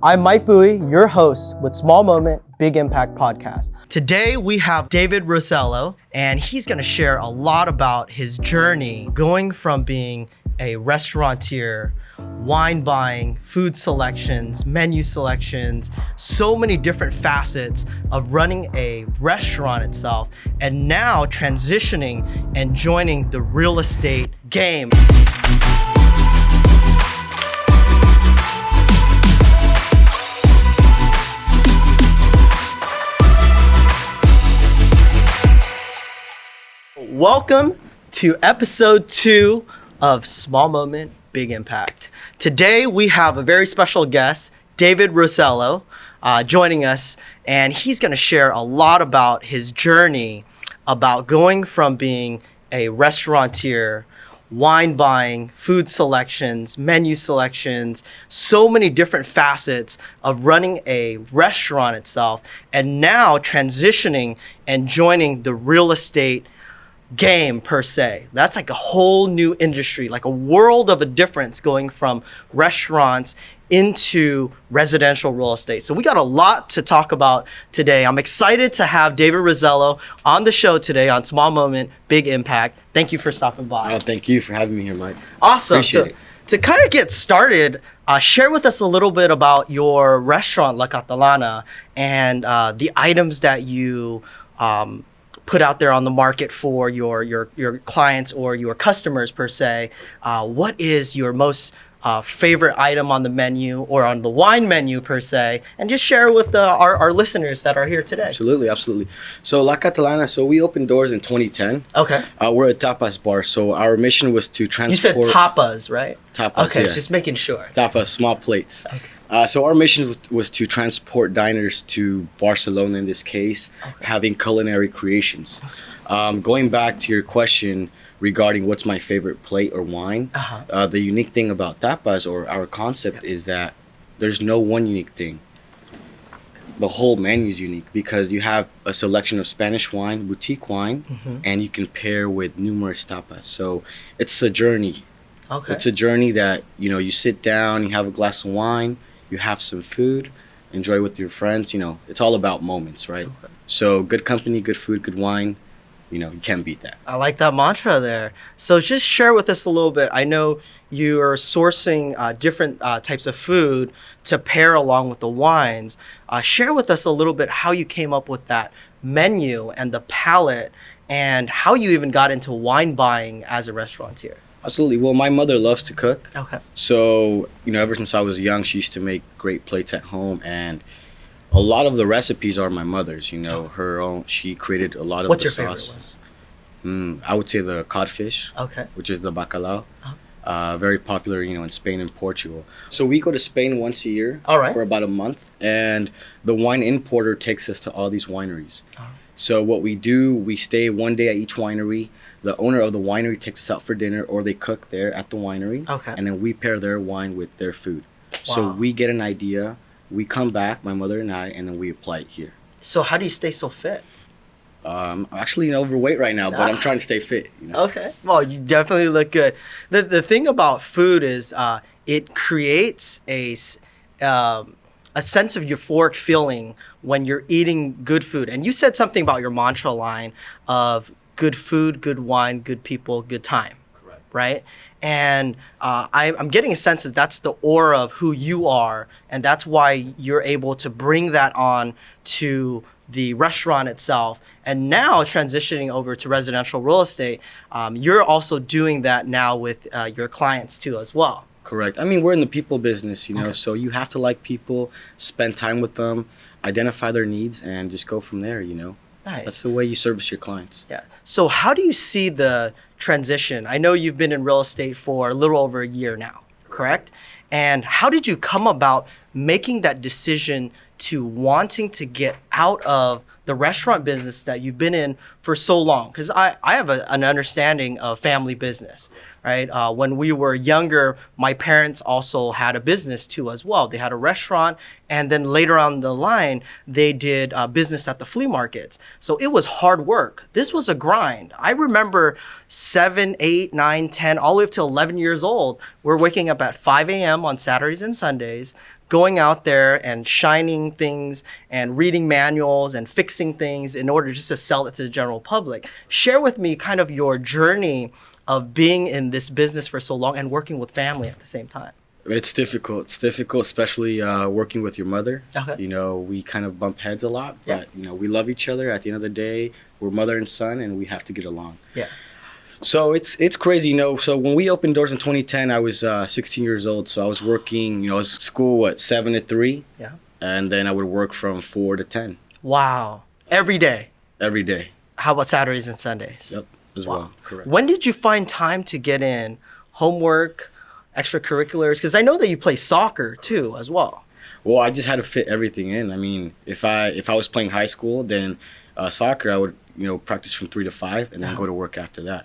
I'm Mike Bowie, your host with Small Moment, Big Impact Podcast. Today we have David Rosello, and he's gonna share a lot about his journey going from being a restaurateur, wine buying, food selections, menu selections, so many different facets of running a restaurant itself, and now transitioning and joining the real estate game. Welcome to episode 2 of Small Moment, Big Impact. Today we have a very special guest, David Rosello, joining us, and he's going to share a lot about his journey about going from being a restaurateur, wine buying, food selections, menu selections, so many different facets of running a restaurant itself, and now transitioning and joining the real estate game per se. That's like a whole new industry, like a world of a difference going from restaurants into residential real estate. So we got a lot to talk about today. I'm excited to have David Rosello on the show today on Small Moment, Big Impact. Thank you for stopping by. Oh, thank you for having me here, Mike. Awesome. Appreciate it. To kind of get started, share with us a little bit about your restaurant, La Catalana, and the items that you put out there on the market for your clients or your customers per se. What is your most favorite item on the menu or on the wine menu per se? And just share with our listeners that are here today. Absolutely. So La Catalana, so we opened doors in 2010. Okay. We're a tapas bar, so our mission was to transport... You said tapas, right? Tapas, okay, yeah. Just making sure. Tapas, small plates. Okay. So our mission was to transport diners to Barcelona, in this case, having culinary creations. Going back to your question regarding what's my favorite plate or wine, the unique thing about tapas or our concept is that there's no one unique thing. The whole menu is unique because you have a selection of Spanish wine, boutique wine, and you can pair with numerous tapas. So it's a journey. Okay. It's a journey that, you sit down, you have a glass of wine, you have some food, enjoy with your friends. It's all about moments, right? Okay. So good company, good food, good wine, you can't beat that. I like that mantra there. So just share with us a little bit. I know you are sourcing different types of food to pair along with the wines. Share with us a little bit how you came up with that menu and the palette and how you even got into wine buying as a restaurateur. Absolutely. Well, my mother loves to cook. Okay. So, ever since I was young, she used to make great plates at home, and a lot of the recipes are my mother's, her own. She created a lot of What's the your favorite sauces. I would say the codfish, which is the bacalao. Very popular, in Spain and Portugal. So we go to Spain once a year for about a month, and the wine importer takes us to all these wineries. So what we do, we stay one day at each winery. The owner of the winery takes us out for dinner, or they cook there at the winery. And then we pair their wine with their food. Wow. So we get an idea, we come back, my mother and I, and then we apply it here. So how do you stay so fit? I'm actually overweight right now, but I'm trying to stay fit. Okay. Well, you definitely look good. The thing about food is it creates a sense of euphoric feeling when you're eating good food. And you said something about your mantra line of good food, good wine, good people, good time. Correct. Right? And I'm getting a sense that that's the aura of who you are, and that's why you're able to bring that on to the restaurant itself. And now transitioning over to residential real estate, you're also doing that now with your clients too as well. Correct. I mean, we're in the people business, so you have to like people, spend time with them, identify their needs, and just go from there, Nice. That's the way you service your clients. Yeah. So how do you see the transition? I know you've been in real estate for a little over a year now, correct? And how did you come about making that decision to wanting to get out of the restaurant business that you've been in for so long? Because I have an understanding of family business, right? When we were younger, my parents also had a business too as well. They had a restaurant, and then later on the line, they did business at the flea markets. So it was hard work. This was a grind. I remember 7, 8, 9, 10, all the way up to 11 years old. We're waking up at 5 a.m. on Saturdays and Sundays, going out there and shining things and reading manuals and fixing things in order just to sell it to the general public. Share with me kind of your journey of being in this business for so long and working with family at the same time. It's difficult. It's difficult, especially working with your mother. Okay. You know, we kind of bump heads a lot, but you know, we love each other. At the end of the day, we're mother and son, and we have to get along. Yeah. So it's crazy, you know. So when we opened doors in 2010, I was 16 years old. So I was working, you know, I was school 7 to 3. Yeah. And then I would work from 4 to 10. Wow. Every day. Every day. How about Saturdays and Sundays? Yep. As well. Correct. When did you find time to get in homework, extracurriculars? Because I know that you play soccer too, as well. Well, I just had to fit everything in. I mean, if I was playing high school, then soccer, I would, you know, practice from 3 to 5 and then go to work after that.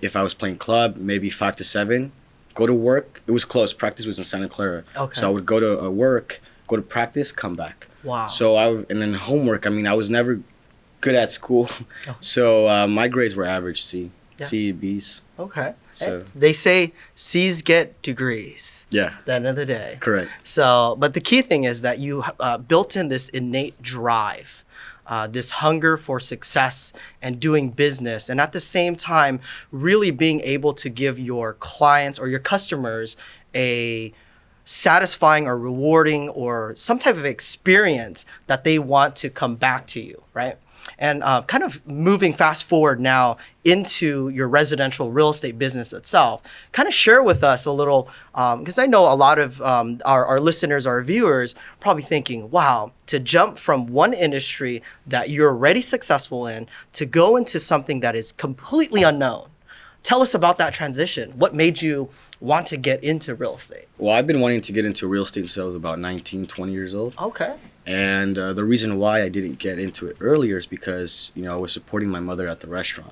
If I was playing club, maybe 5 to 7, go to work. It was close. Practice was in Santa Clara. Okay. So I would go to work, go to practice, come back. Wow. So and then homework, I mean, I was never good at school. Oh. So my grades were average C, C, Bs. Okay. So they say C's get degrees. Yeah. At the end of the day. Correct. So, but the key thing is that you built in this innate drive, this hunger for success and doing business, and at the same time, really being able to give your clients or your customers a satisfying or rewarding or some type of experience that they want to come back to you, right? And kind of moving fast forward now into your residential real estate business itself, kind of share with us a little, because I know a lot of our listeners, our viewers, probably thinking, wow, to jump from one industry that you're already successful in to go into something that is completely unknown. Tell us about that transition. What made you want to get into real estate? Well, I've been wanting to get into real estate since I was about 19, 20 years old. Okay. And the reason why I didn't get into it earlier is because, you know, I was supporting my mother at the restaurant.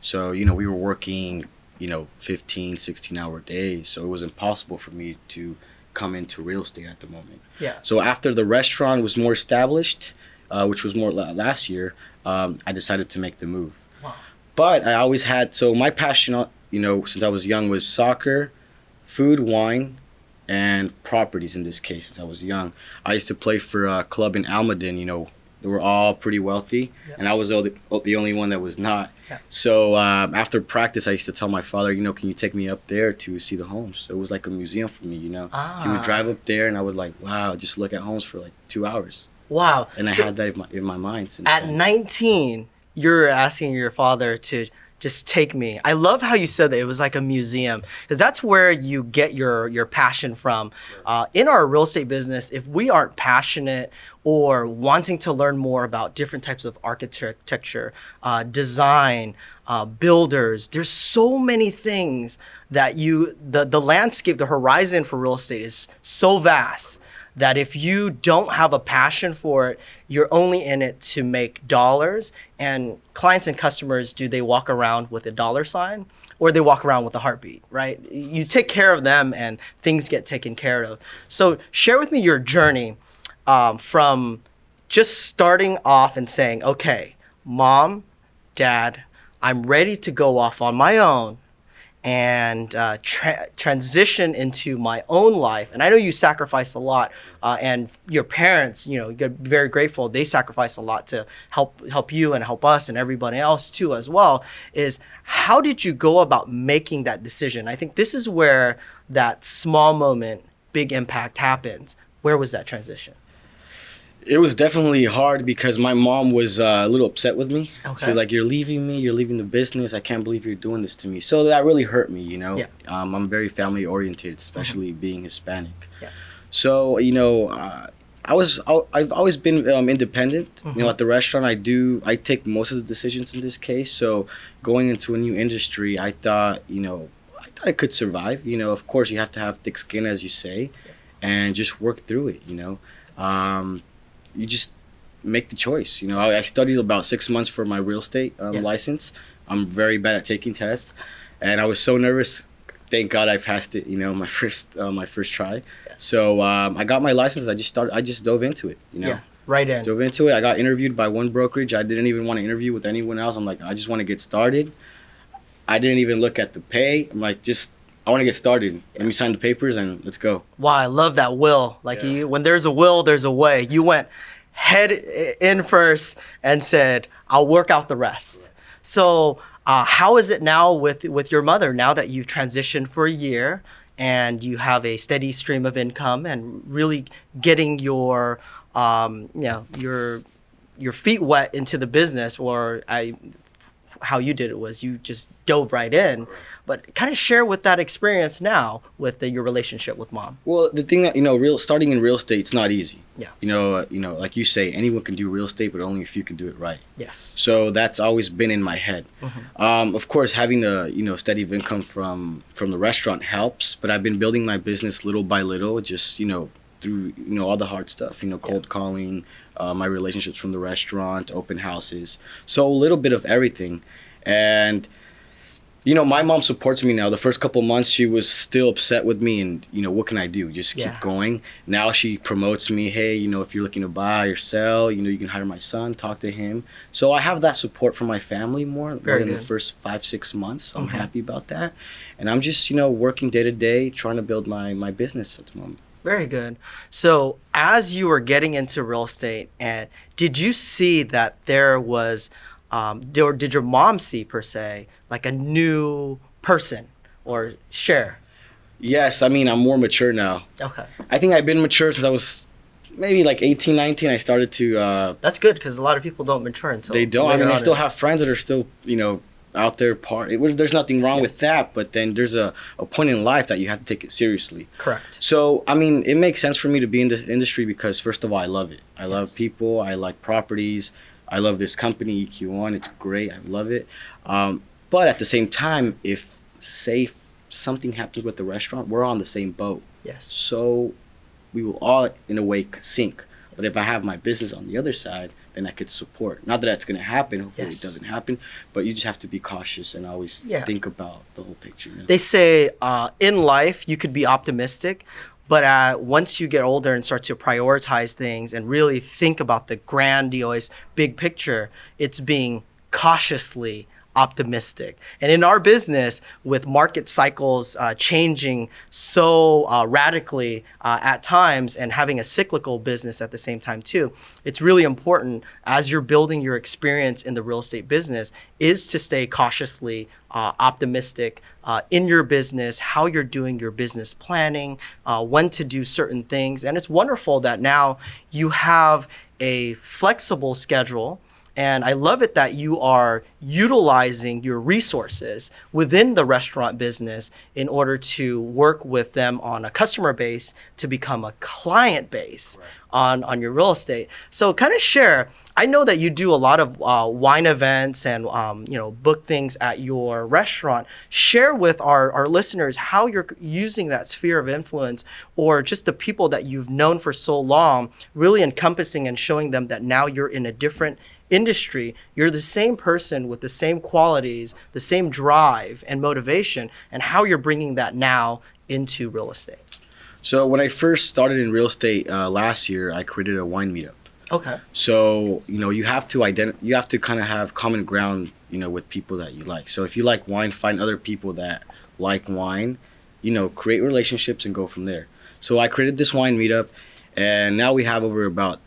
So, you know, we were working, you know, 15, 16-hour days. So it was impossible for me to come into real estate at the moment. Yeah. So after the restaurant was more established, which was more last year, I decided to make the move. Wow. But I always had, so my passion, you know, since I was young was soccer, food, wine, and properties in this case. Since I was young, I used to play for a club in Almaden. You know, they were all pretty wealthy, and I was the only one that was not. Yeah. So after practice, I used to tell my father, you know, can you take me up there to see the homes? So it was like a museum for me, you know. He would drive up there, and I would like, wow, just look at homes for like 2 hours. Wow. And so I had that in my mind since at then. 19, you're asking your father to just take me. I love how you said that it was like a museum, because that's where you get your passion from. In our real estate business, if we aren't passionate or wanting to learn more about different types of architecture, design, builders, there's so many things that the landscape, the horizon for real estate is so vast that if you don't have a passion for it, you're only in it to make dollars. And clients and customers, do they walk around with a dollar sign or they walk around with a heartbeat, right? You take care of them and things get taken care of. So share with me your journey from just starting off and saying, okay, mom, dad, I'm ready to go off on my own and transition into my own life. And I know you sacrificed a lot, and your parents, you know, you're very grateful. They sacrificed a lot to help you and help us and everybody else too as well. Is how did you go about making that decision? I think this is where that small moment, big impact happens. Where was that transition? It was definitely hard because my mom was a little upset with me. Okay. She was like, you're leaving me, you're leaving the business. I can't believe you're doing this to me. So that really hurt me, you know. Yeah. I'm very family oriented, especially being Hispanic. Yeah. So, you know, I've always been independent. You know, at the restaurant, I take most of the decisions in this case. So going into a new industry, I thought I could survive. You know, of course, you have to have thick skin, as you say, and just work through it, you know. You just make the choice. You know, I studied about 6 months for my real estate license. I'm very bad at taking tests, and I was so nervous. Thank God I passed it. You know, my first try. So I got my license. I just dove into it. You know, right in. Dove into it. I got interviewed by one brokerage. I didn't even want to interview with anyone else. I'm like, I just want to get started. I didn't even look at the pay. I'm like, I want to get started. Let me sign the papers and let's go. Wow, I love that will. Like when there's a will, there's a way. You went head in first and said, I'll work out the rest. Right. So how is it now with your mother, now that you've transitioned for a year and you have a steady stream of income and really getting your feet wet into the business, or how you did it was you just dove right in. Correct. But kind of share with that experience now with your relationship with mom. Well, the thing that, starting in real estate, it's not easy. Yeah. Like you say, anyone can do real estate, but only a few can do it right. Yes. So that's always been in my head. Mm-hmm. Of course, having a, steady income from the restaurant helps, but I've been building my business little by little, just, through, all the hard stuff, cold calling, my relationships from the restaurant, open houses. So a little bit of everything. And, my mom supports me now. The first couple months, she was still upset with me and, what can I do? Just keep going. Now she promotes me. Hey, if you're looking to buy or sell, you can hire my son, talk to him. So I have that support from my family more in the first 5-6 months. So I'm happy about that. And I'm just, working day to day, trying to build my business at the moment. Very good. So as you were getting into real estate, and did you see that there was, or did your mom see per se, like a new person or share? Yes. I mean, I'm more mature now. Okay. I think I've been mature since I was maybe like 18, 19. I started to... That's good because a lot of people don't mature until... They don't. I mean, I still have friends that are still, out there there's nothing wrong with that, but then there's a point in life that you have to take it seriously. Correct. So I mean, it makes sense for me to be in the industry because first of all, I love it. I love people. I like properties. I love this company, EQ1. It's great. I love it. But at the same time, if say something happens with the restaurant, we're on the same boat. Yes. So we will all in a way sink. But if I have my business on the other side, then I could support. Not that that's going to happen. Hopefully it doesn't happen. But you just have to be cautious and always think about the whole picture. They say in life, you could be optimistic. But once you get older and start to prioritize things and really think about the grandiose big picture, it's being cautiously optimistic. And in our business, with market cycles changing so radically at times and having a cyclical business at the same time too, it's really important as you're building your experience in the real estate business is to stay cautiously optimistic in your business, how you're doing your business planning, when to do certain things. And it's wonderful that now you have a flexible schedule. And I love it that you are utilizing your resources within the restaurant business in order to work with them on a customer base to become a client base on your real estate. So kind of share, I know that you do a lot of wine events and book things at your restaurant. Share with our listeners how you're using that sphere of influence or just the people that you've known for so long, really encompassing and showing them that now you're in a different industry, you're the same person with the same qualities, the same drive and motivation, and how you're bringing that now into real estate. So when I first started in real estate last year, I created a wine meetup. Okay. So, you have to kind of have common ground, with people that you like. So if you like wine, find other people that like wine, create relationships and go from there. So I created this wine meetup and now we have about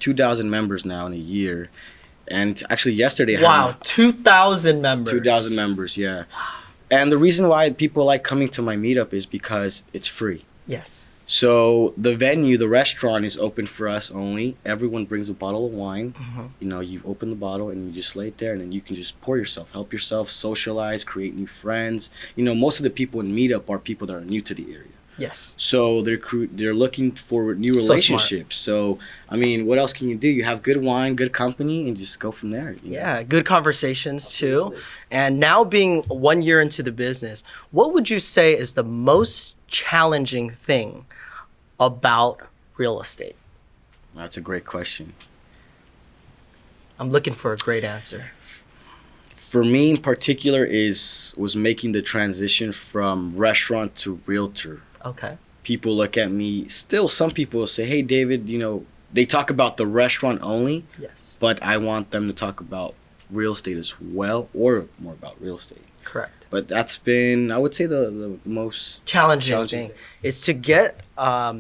2,000 members now in a year. And actually yesterday... Wow, 2,000 members. 2,000 members, yeah. And the reason why people like coming to my meetup is because it's free. Yes. So the venue, the restaurant is open for us only. Everyone brings a bottle of wine. Mm-hmm. You open the bottle and you just lay it there and then you can just pour yourself, help yourself, socialize, create new friends. Most of the people in meetup are people that are new to the area. Yes. So they're looking for new relationships. So, I mean, what else can you do? You have good wine, good company, and just go from there. Yeah, good conversations too. And now being 1 year into the business, what would you say is the most challenging thing about real estate? That's a great question. I'm looking for a great answer. For me in particular was making the transition from restaurant to realtor. Okay. People look at me, still some people will say, hey, David, they talk about the restaurant only. Yes. But I want them to talk about real estate as well or more about real estate. Correct. But that's been, I would say, the most challenging thing is to get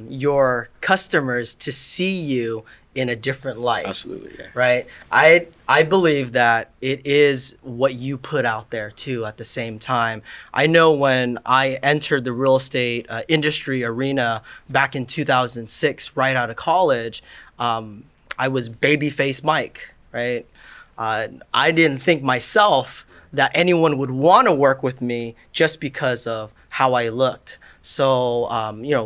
your customers to see you in a different light. Absolutely, yeah. Right? I believe that it is what you put out there too at the same time. I know when I entered the real estate industry arena back in 2006, right out of college, I was babyface Mike, right? I didn't think myself that anyone would want to work with me just because of how I looked. So,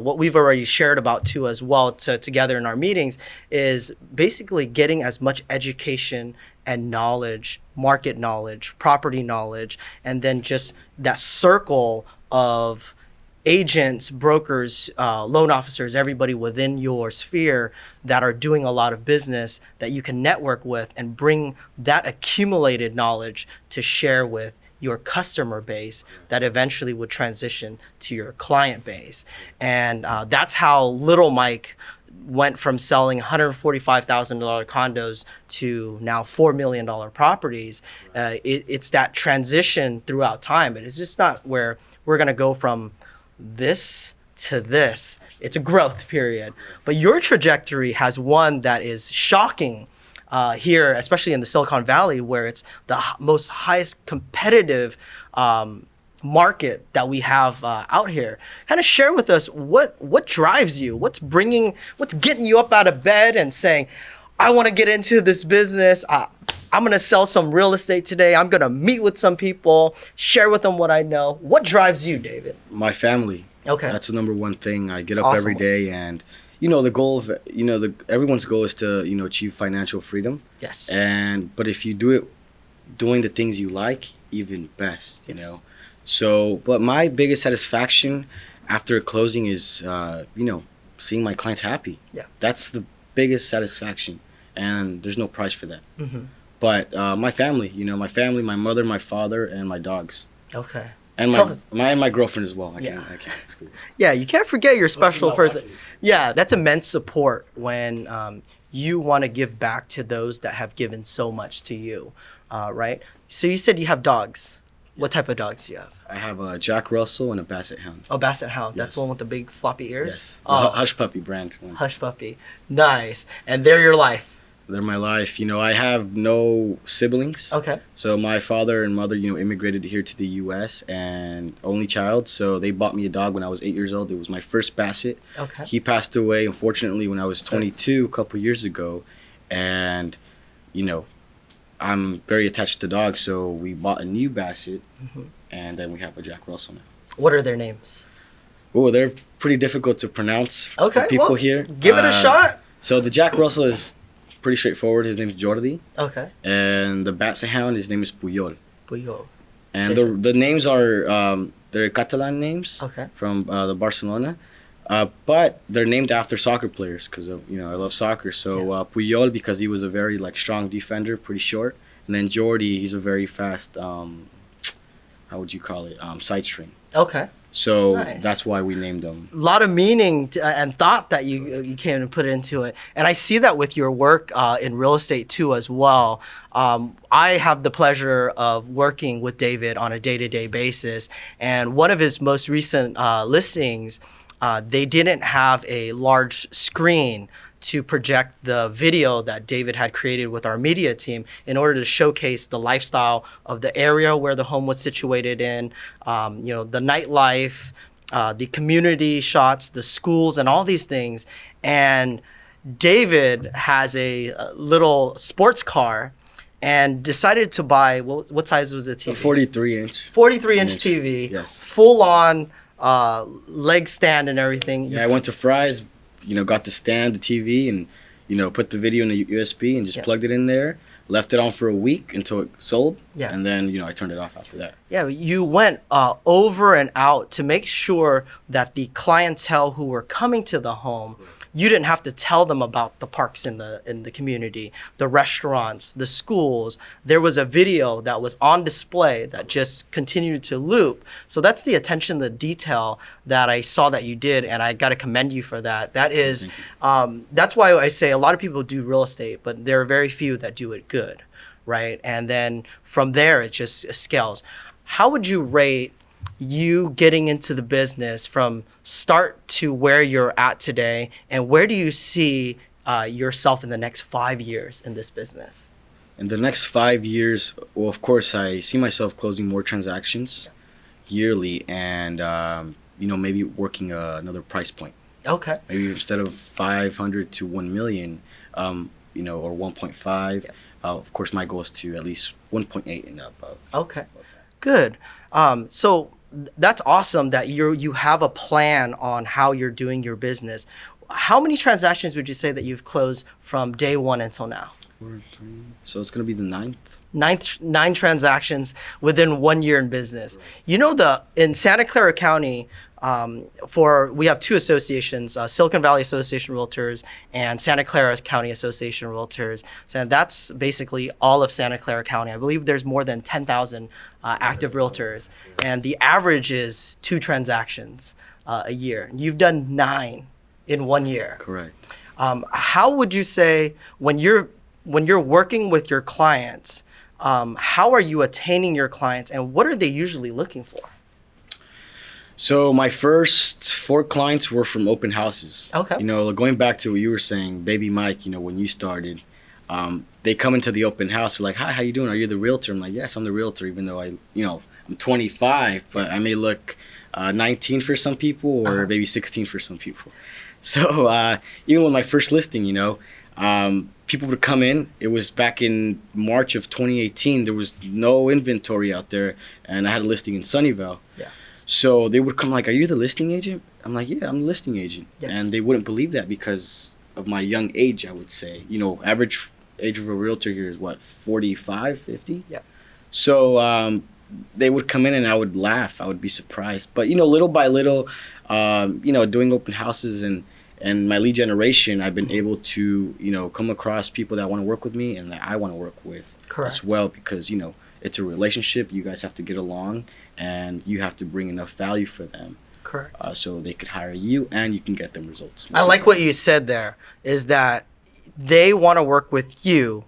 what we've already shared about too as well together in our meetings is basically getting as much education and knowledge, market knowledge, property knowledge, and then just that circle of agents, brokers, loan officers, everybody within your sphere that are doing a lot of business that you can network with and bring that accumulated knowledge to share with your customer base that eventually would transition to your client base. And that's how Little Mike went from selling $145,000 condos to now $4 million properties. It's that transition throughout time. But it's just not where we're going to go from this to this. It's a growth period. But your trajectory has one that is shocking. Here, especially in the Silicon Valley, where it's the most highest competitive market that we have out here. Kind of share with us what drives you, what's getting you up out of bed and saying, I want to get into this business. I'm going to sell some real estate today. I'm going to meet with some people, share with them what I know. What drives you, David? My family. Okay. That's the number one thing. I get up every day and the goal of, everyone's goal is to, achieve financial freedom. Yes. But if you do it doing the things you like, even best, So, but my biggest satisfaction after closing is, seeing my clients happy. Yeah. That's the biggest satisfaction. And there's no price for that. Mm-hmm. But my family, my mother, my father, and my dogs. Okay. And my girlfriend as well. I can't exclude. Yeah, you can't forget your special person. Yeah, that's immense support when you want to give back to those that have given so much to you, right? So you said you have dogs. Yes. What type of dogs do you have? I have a Jack Russell and a Basset Hound. Oh, Basset Hound. Yes. That's the one with the big floppy ears? Yes. Oh. Hush Puppy brand. Hush Puppy. Nice. And they're your life. They're my life. I have no siblings. Okay. So my father and mother, immigrated here to the U.S. and only child. So they bought me a dog when I was 8 years old. It was my first Basset. Okay. He passed away, unfortunately, when I was 22 a couple years ago. And, I'm very attached to dogs. So we bought a new Basset. Mm-hmm. And then we have a Jack Russell now. What are their names? Oh, they're pretty difficult to pronounce for people here. Give it a shot. So the Jack Russell is pretty straightforward. His name is Jordi. Okay. And the Basset Hound, his name is Puyol. Puyol. And the names are they're Catalan names. Okay. From the Barcelona, but they're named after soccer players because I love soccer. So Puyol because he was a very strong defender, pretty short, and then Jordi, he's a very fast. How would you call it? Side string. Okay. So that's why we named them. A lot of meaning and thought that you came and put into it. And I see that with your work in real estate too as well. I have the pleasure of working with David on a day-to-day basis. And one of his most recent listings, they didn't have a large screen to project the video that David had created with our media team in order to showcase the lifestyle of the area where the home was situated in, the nightlife, the community shots, the schools, and all these things. And David has a little sports car and decided to buy, what size was the TV? A 43-inch. 43-inch TV. Yes. Full on leg stand and everything. Yeah, I went to Fry's, got the stand, the TV, and, put the video in the USB and just plugged it in there. Left it on for a week until it sold. Yeah. And then, I turned it off after that. Yeah, you went over and out to make sure that the clientele who were coming to the home, you didn't have to tell them about the parks in the community, the restaurants, the schools. There was a video that was on display that just continued to loop. So that's the attention to detail that I saw that you did, and I got to commend you for that. That is, that's why I say a lot of people do real estate, but there are very few that do it good, right? And then from there, it just scales. how would you rate you getting into the business from start to where you're at today, and where do you see yourself in the next 5 years in this business? In the next 5 years, well, of course, I see myself closing more transactions yearly, and maybe working another price point. Okay. Maybe instead of 500 to 1 million, or 1.5. Yeah. Of course, my goal is to at least 1.8 and above. Okay, good. So that's awesome that you have a plan on how you're doing your business. How many transactions would you say that you've closed from day one until now? 4, 3. So it's going to be the ninth. Nine transactions within 1 year in business. In Santa Clara County, we have two associations, Silicon Valley Association of Realtors and Santa Clara County Association of Realtors. So that's basically all of Santa Clara County. I believe there's more than 10,000 active realtors, and the average is 2 transactions a year. You've done 9 in 1 year. Correct. How would you say when you're working with your clients, how are you attaining your clients, and what are they usually looking for? So my first 4 clients were from open houses. Okay. Going back to what you were saying, Baby Mike, when you started, they come into the open house, they're like, "Hi, how you doing? Are you the realtor?" I'm like, "Yes, I'm the realtor," even though I'm 25, but I may look 19 for some people, or maybe 16 for some people. So even with my first listing, people would come in. It was back in March of 2018. There was no inventory out there, and I had a listing in Sunnyvale. Yeah. So they would come like, "Are you the listing agent?" I'm like, "Yeah, I'm the listing agent." Yes. And they wouldn't believe that because of my young age, I would say. Average age of a realtor here is what, 45, 50? Yeah. So they would come in and I would laugh. I would be surprised. But, little by little, doing open houses and my lead generation, I've been able to, come across people that want to work with me and that I want to work with. Correct. As well, because, it's a relationship. You guys have to get along, and you have to bring enough value for them. Correct. So they could hire you, and you can get them results. I like what you said there, is that they want to work with you,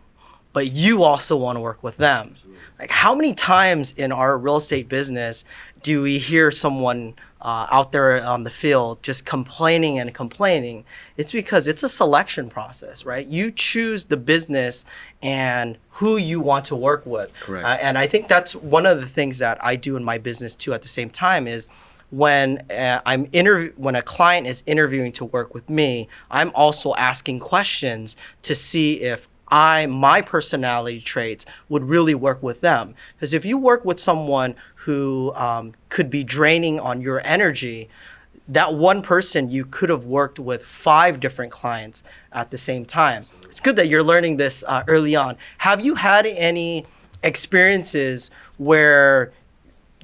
but you also want to work with them. Absolutely. Like, how many times in our real estate business do we hear someone out there on the field just complaining and complaining? It's because it's a selection process, right? You choose the business and who you want to work with. Correct. And I think that's one of the things that I do in my business too at the same time is when when a client is interviewing to work with me, I'm also asking questions to see if my personality traits would really work with them. Because if you work with someone who could be draining on your energy, that one person, you could have worked with 5 different clients at the same time. It's good that you're learning this early on. Have you had any experiences where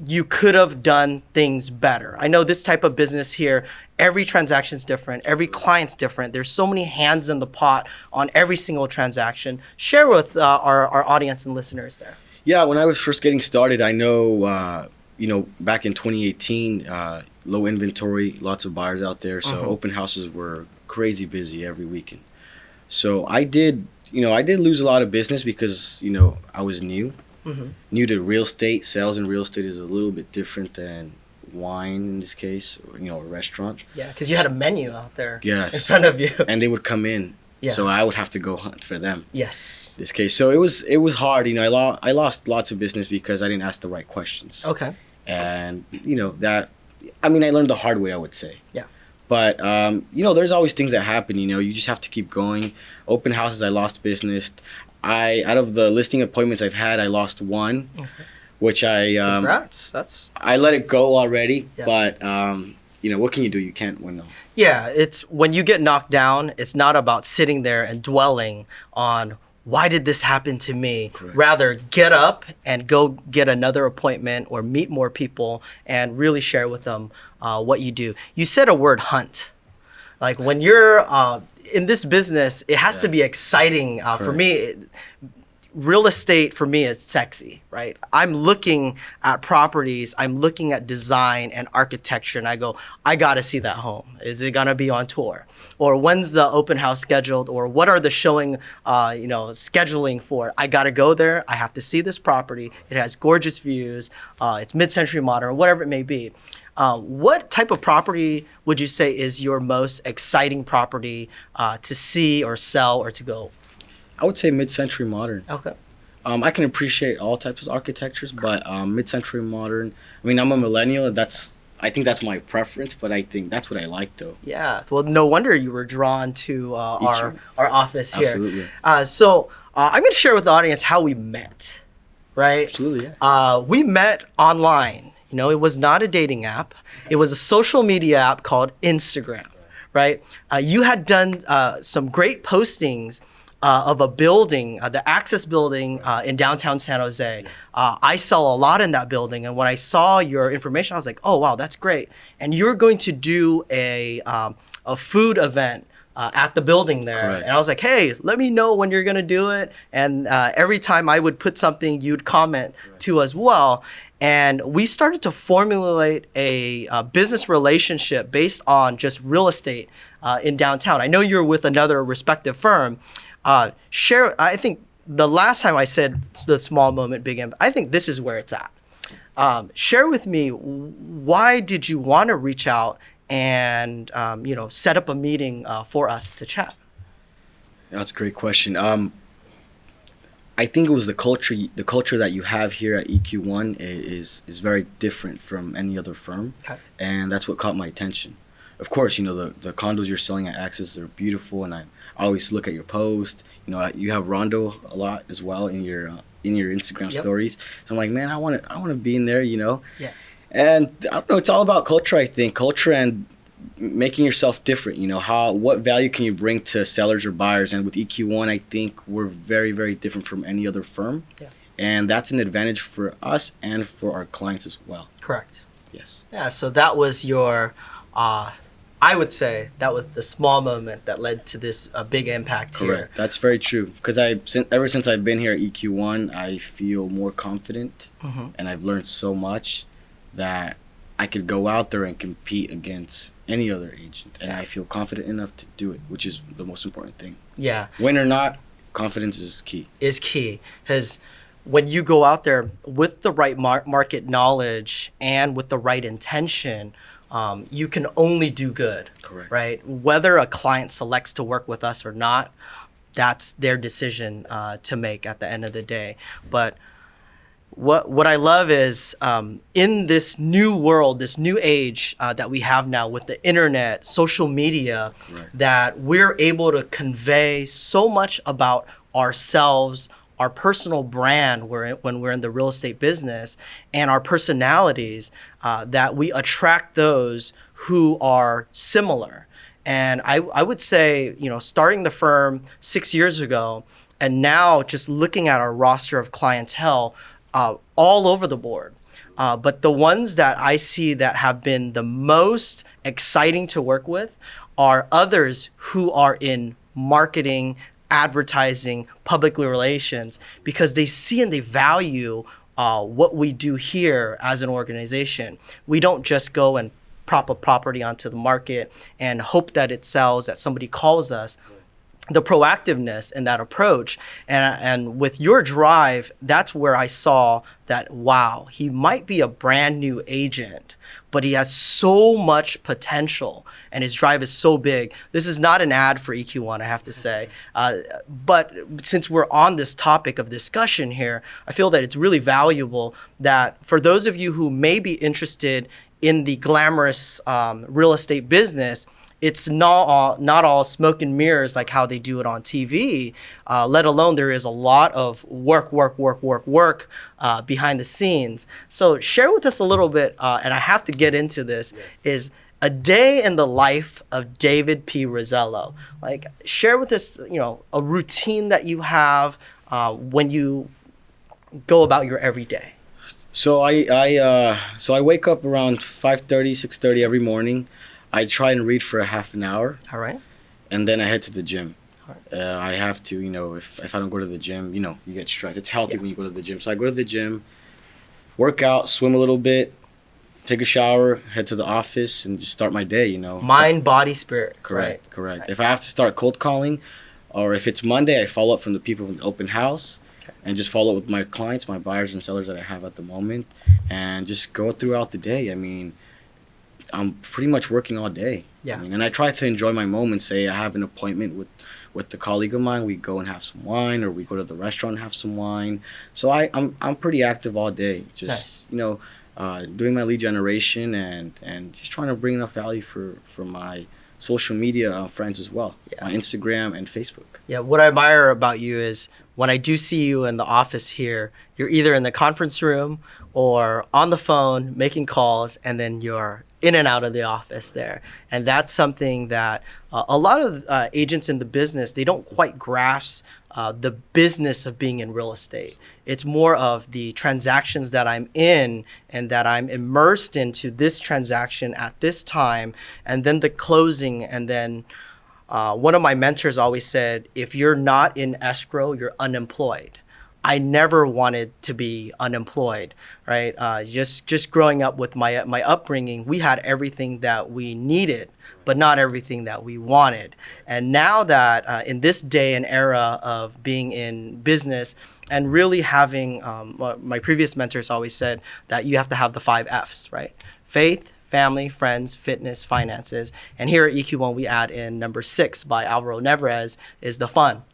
you could have done things better? I know this type of business here, every transaction's different, every client's different. There's so many hands in the pot on every single transaction. Share with our audience and listeners there. Yeah, when I was first getting started, I know, back in 2018, low inventory, lots of buyers out there. So open houses were crazy busy every weekend. So I did lose a lot of business because, I was new. New to real estate. Sales in real estate is a little bit different than wine in this case, or, a restaurant. Yeah, because you had a menu out there. Yes. In front of you. And they would come in. Yeah. So I would have to go hunt for them. Yes. This case. So it was hard. I lost lots of business because I didn't ask the right questions. Okay. And, I learned the hard way, I would say. Yeah. But, there's always things that happen, you just have to keep going. Open houses, I lost business. Out of the listing appointments I've had, I lost 1, which Congrats. I let it go already. Yeah. But what can you do? You can't win them. Yeah, it's when you get knocked down, it's not about sitting there and dwelling on why did this happen to me. Correct. Rather, get up and go get another appointment or meet more people and really share with them what you do. You said a word, hunt. Like when you're in this business, it has to be exciting. For me, real estate for me is sexy, right? I'm looking at properties, I'm looking at design and architecture, and I go, I gotta see that home. Is it gonna be on tour? Or when's the open house scheduled? Or what are the showing, scheduling for? I gotta go there. I have to see this property. It has gorgeous views. It's mid-century modern, whatever it may be. What type of property would you say is your most exciting property to see or sell or to go? I would say mid-century modern. Okay. I can appreciate all types of architectures, but mid-century modern. I mean, I'm a millennial. I think that's my preference, but I think that's what I like, though. Yeah. Well, no wonder you were drawn to our office here. Absolutely. So I'm going to share with the audience how we met, right? Absolutely. Yeah. We met online. It was not a dating app. It was a social media app called Instagram, right? You had done some great postings of a building, the Access building in downtown San Jose. I sell a lot in that building, and when I saw your information, I was like, oh, wow, that's great. And you're going to do a food event at the building there. Correct. And I was like, hey, let me know when you're going to do it. And every time I would put something, you'd comment to as well. And we started to formulate a business relationship based on just real estate in downtown. I know you're with another respective firm. I think the last time I said the small moment, big impact, I think this is where it's at. Share with me, why did you want to reach out and set up a meeting for us to chat? That's a great question. I think it was the culture. The culture that you have here at EQ1 is very different from any other firm, and that's what caught my attention. Of course, the condos you're selling at Access are beautiful, and I always look at your post. You have Rondo a lot as well in your Instagram stories. So I'm like, man, I want to be in there. Yeah. And I don't know. It's all about culture. I think culture and making yourself different. What value can you bring to sellers or buyers? And with EQ1, I think we're very, very different from any other firm. Yeah. And that's an advantage for us and for our clients as well. Correct. Yes. Yeah. So that was your. I would say that was the small moment that led to this big impact here. Correct. That's very true. Because ever since I've been here at EQ1, I feel more confident, and I've learned so much that I could go out there and compete against any other agent, and I feel confident enough to do it, which is the most important thing. Yeah. Win or not, confidence is key. Because when you go out there with the right market knowledge and with the right intention, you can only do good. Correct. Right? Whether a client selects to work with us or not, that's their decision to make at the end of the day. But what I love is in this new world, this new age that we have now with the internet, social media, that we're able to convey so much about ourselves, our personal brand when we're in the real estate business, and our personalities, that we attract those who are similar. And I would say, starting the firm 6 years ago, and now just looking at our roster of clientele, all over the board. But the ones that I see that have been the most exciting to work with are others who are in marketing, advertising, public relations, because they see and they value what we do here as an organization. We don't just go and prop a property onto the market and hope that it sells, that somebody calls us. The proactiveness in that approach, and with your drive, that's where I saw that, wow, he might be a brand new agent, but he has so much potential and his drive is so big. This is not an ad for EQ1, I have to say. But since we're on this topic of discussion here, I feel that it's really valuable that for those of you who may be interested in the glamorous real estate business, it's not all smoke and mirrors like how they do it on TV, let alone there is a lot of work behind the scenes. So share with us a little bit, and I have to get into this, is a day in the life of David P. Rosello. Like, share with us, a routine that you have when you go about your everyday. So I wake up around 5:30, 6:30 every morning. I try and read for a half an hour. All right. And then I head to the gym. I have to, if I don't go to the gym, you get stressed. It's healthy when you go to the gym. So I go to the gym, work out, swim a little bit, take a shower, head to the office, and just start my day, Mind, body, spirit. Correct, right? correct. Nice. If I have to start cold calling, or if it's Monday, I follow up from the people from the open house and just follow up with my clients, my buyers and sellers that I have at the moment, and just go throughout the day. I mean, I'm pretty much working all day. Yeah. And I try to enjoy my moments. Say I have an appointment with a colleague of mine, we go and have some wine, or we go to the restaurant and have some wine. So I'm pretty active all day. Just nice. Doing my lead generation and just trying to bring enough value for my social media friends as well. My Instagram and Facebook. Yeah, what I admire about you is when I do see you in the office here, you're either in the conference room or on the phone making calls, and then you're in and out of the office there. And that's something that a lot of agents in the business, they don't quite grasp the business of being in real estate. It's more of the transactions that I'm in and that I'm immersed into this transaction at this time, and then the closing. And then one of my mentors always said, if you're not in escrow, you're unemployed. I never wanted to be unemployed, right? Just growing up with my upbringing, we had everything that we needed, but not everything that we wanted. And now that in this day and era of being in business and really having, my previous mentors always said that you have to have the 5 F's, right? Faith, family, friends, fitness, finances. And here at EQ1, we add in number 6 by Alvaro Nevarez is the fun.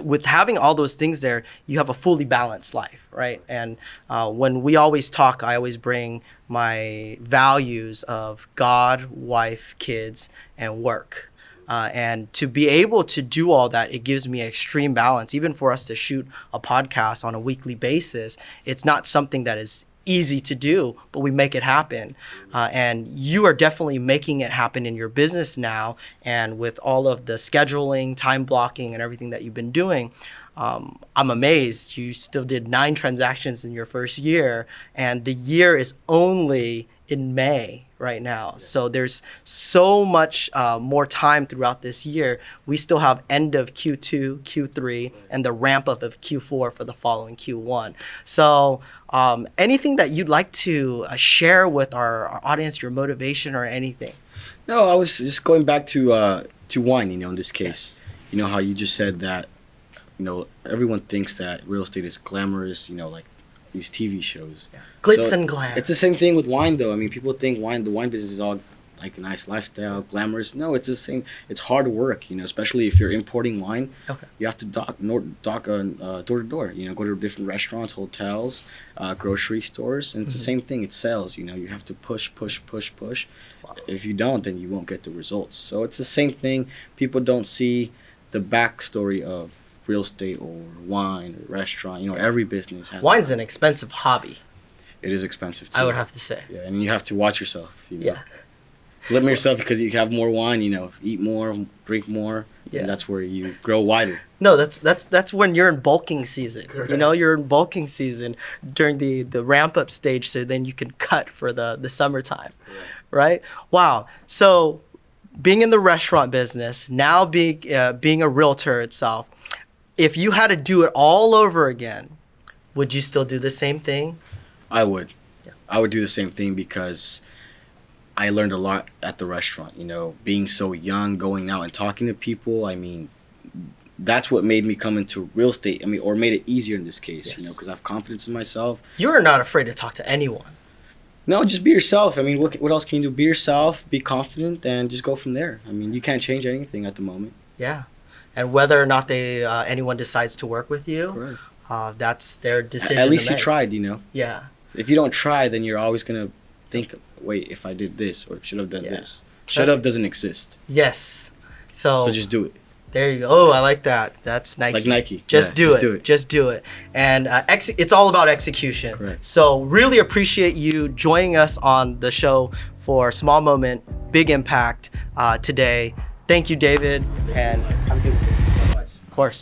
With having all those things there, you have a fully balanced life, right? And when we always talk, I always bring my values of God, wife, kids, and work. And to be able to do all that, it gives me extreme balance. Even for us to shoot a podcast on a weekly basis, it's not something that is easy to do, but we make it happen. And you are definitely making it happen in your business now. And with all of the scheduling, time blocking, and everything that you've been doing, I'm amazed. You still did 9 transactions in your first year, and the year is only in May right now. Yes. So there's so much more time throughout this year. We still have end of Q2, Q3, and the ramp up of Q4 for the following Q1. So anything that you'd like to share with our audience, your motivation or anything? No, I was just going back to wine, in this case. Yes. How you just said that, everyone thinks that real estate is glamorous, like these TV shows. Yeah. Glitz and glam. It's the same thing with wine, though. I mean, people think the wine business is all like a nice lifestyle, glamorous. No, it's the same. It's hard work, especially if you're importing wine. Okay. You have to dock door to door. Go to different restaurants, hotels, grocery stores, and it's the same thing. It's sales. You have to push. Wow. If you don't, then you won't get the results. So it's the same thing. People don't see the backstory of real estate or wine or restaurant. Every business has. Wine's an expensive hobby. It is expensive too. I would have to say. Yeah, and you have to watch yourself. Yeah. Limit yourself because you have more wine. Eat more, drink more. Yeah. And that's where you grow wider. No, that's when you're in bulking season. Correct. You're in bulking season during the ramp up stage, so then you can cut for the summertime, right? Wow. So being in the restaurant business, now being a realtor itself, if you had to do it all over again, would you still do the same thing? I would. Yeah. I would do the same thing because I learned a lot at the restaurant. Being so young, going out and talking to people. I mean, that's what made me come into real estate. I mean, or made it easier in this case. Yes. Because I have confidence in myself. You are not afraid to talk to anyone. No, just be yourself. I mean, what else can you do? Be yourself, be confident, and just go from there. I mean, you can't change anything at the moment. Yeah. And whether or not anyone decides to work with you, that's their decision. At least you tried, Yeah. If you don't try, then you're always going to think, wait, if I did this or should have done this. Should have doesn't exist. Yes. So just do it. There you go. Oh, I like that. That's Nike. Like Nike. Just do it. Just do it. And it's all about execution. Correct. So really appreciate you joining us on the show for Small Moment, Big Impact today. Thank you, David. And I'm good. Of course.